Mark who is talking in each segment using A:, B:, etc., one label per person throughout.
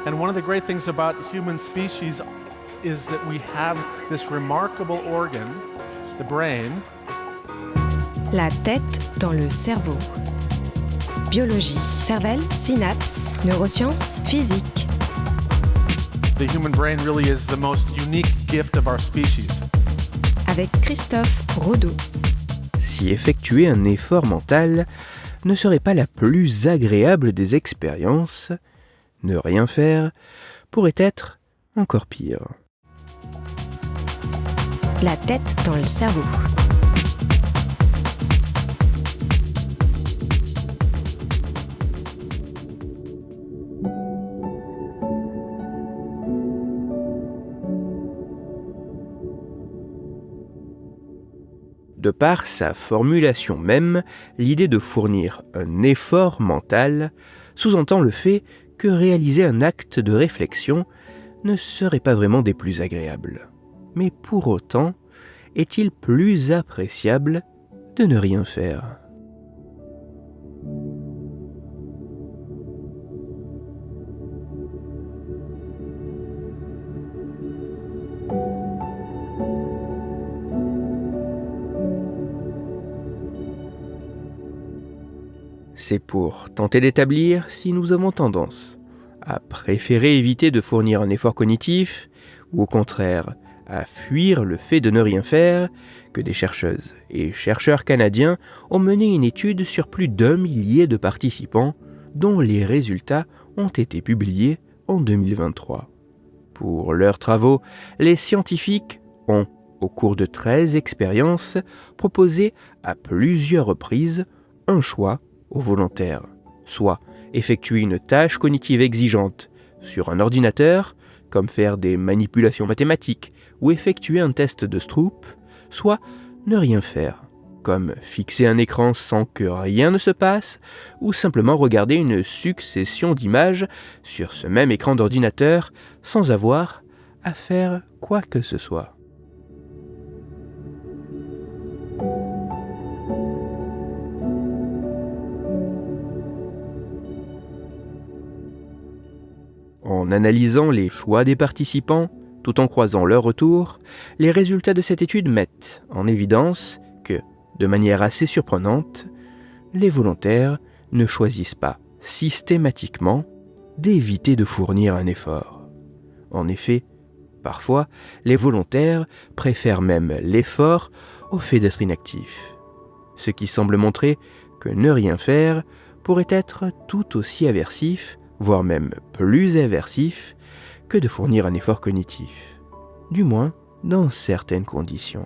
A: And one of the great things about human species is that we have this remarkable organ, the brain.
B: La tête dans le cerveau. Biologie, cervelle, synapses, neurosciences, physique.
A: The human brain really is the most unique gift of our species.
B: Avec Christophe Rodeau.
C: Si effectuer un effort mental ne serait pas la plus agréable des expériences, ne rien faire pourrait être encore pire.
B: La tête dans le cerveau.
C: De par sa formulation même, l'idée de fournir un effort mental sous-entend le fait que réaliser un acte de réflexion ne serait pas vraiment des plus agréables. Mais pour autant, est-il plus appréciable de ne rien faire ? C'est pour tenter d'établir si nous avons tendance à préférer éviter de fournir un effort cognitif, ou au contraire, à fuir le fait de ne rien faire, que des chercheuses et chercheurs canadiens ont mené une étude sur plus d'1 millier de participants, dont les résultats ont été publiés en 2023. Pour leurs travaux, les scientifiques ont, au cours de 13 expériences, proposé à plusieurs reprises un choix aux volontaires, soit effectuer une tâche cognitive exigeante sur un ordinateur, comme faire des manipulations mathématiques ou effectuer un test de Stroop, soit ne rien faire, comme fixer un écran sans que rien ne se passe, ou simplement regarder une succession d'images sur ce même écran d'ordinateur sans avoir à faire quoi que ce soit. En analysant les choix des participants, tout en croisant leur retour, les résultats de cette étude mettent en évidence que, de manière assez surprenante, les volontaires ne choisissent pas systématiquement d'éviter de fournir un effort. En effet, parfois, les volontaires préfèrent même l'effort au fait d'être inactifs, ce qui semble montrer que ne rien faire pourrait être tout aussi aversif, voire même plus aversif, que de fournir un effort cognitif, du moins dans certaines conditions.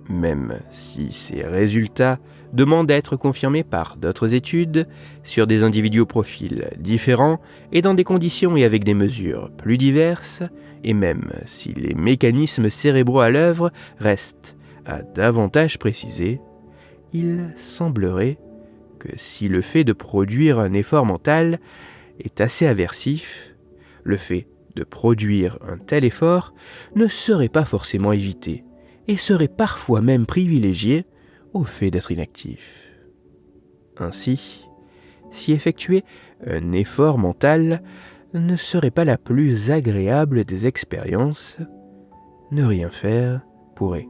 C: Même si ces résultats demandent à être confirmés par d'autres études sur des individus au profil différents et dans des conditions et avec des mesures plus diverses, et même si les mécanismes cérébraux à l'œuvre restent à davantage préciser, il semblerait que si le fait de produire un effort mental est assez aversif, le fait de produire un tel effort ne serait pas forcément évité et serait parfois même privilégié au fait d'être inactif. Ainsi, si effectuer un effort mental ne serait pas la plus agréable des expériences, ne rien faire pourrait,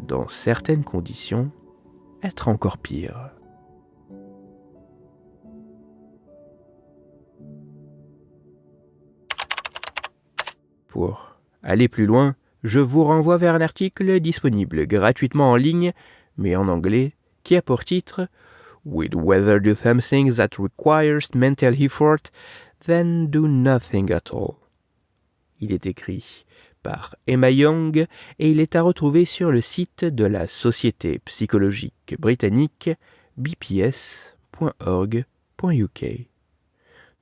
C: dans certaines conditions, être encore pire. Pour aller plus loin, je vous renvoie vers un article disponible gratuitement en ligne, mais en anglais, qui a pour titre « We'd rather do something that requires mental effort than do nothing at all ». Il est écrit par Emma Young et il est à retrouver sur le site de la Société psychologique britannique bps.org.uk.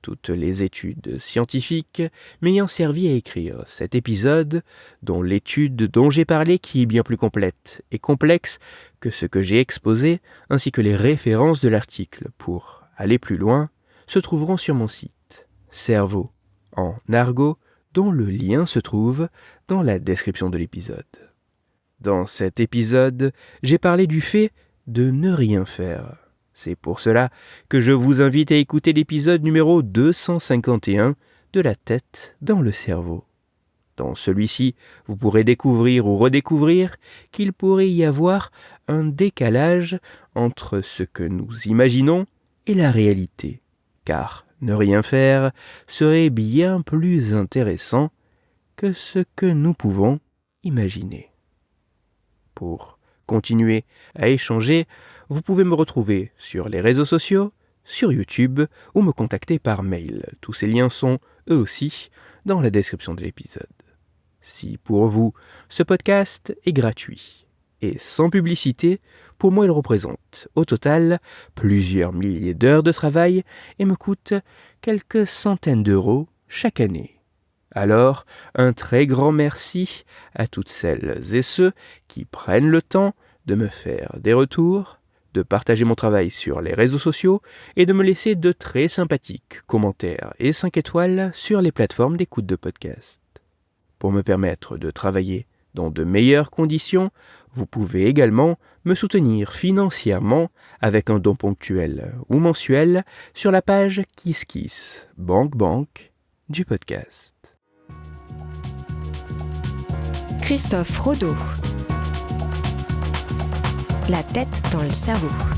C: Toutes les études scientifiques m'ayant servi à écrire cet épisode, dont l'étude dont j'ai parlé qui est bien plus complète et complexe que ce que j'ai exposé, ainsi que les références de l'article pour aller plus loin, se trouveront sur mon site, Cerveau en argot, dont le lien se trouve dans la description de l'épisode. Dans cet épisode, j'ai parlé du fait de ne rien faire. C'est pour cela que je vous invite à écouter l'épisode numéro 251 de La tête dans le cerveau. Dans celui-ci, vous pourrez découvrir ou redécouvrir qu'il pourrait y avoir un décalage entre ce que nous imaginons et la réalité. Car ne rien faire serait bien plus intéressant que ce que nous pouvons imaginer. Pour continuer à échanger, vous pouvez me retrouver sur les réseaux sociaux, sur YouTube ou me contacter par mail. Tous ces liens sont, eux aussi, dans la description de l'épisode. Si pour vous, ce podcast est gratuit et sans publicité, pour moi il représente au total plusieurs milliers d'heures de travail et me coûte quelques centaines d'euros chaque année. Alors, un très grand merci à toutes celles et ceux qui prennent le temps de me faire des retours, de partager mon travail sur les réseaux sociaux et de me laisser de très sympathiques commentaires et 5 étoiles sur les plateformes d'écoute de podcast. Pour me permettre de travailler dans de meilleures conditions, vous pouvez également me soutenir financièrement avec un don ponctuel ou mensuel sur la page KissKiss, Banque du podcast.
B: Christophe Rodeau. La tête dans le cerveau.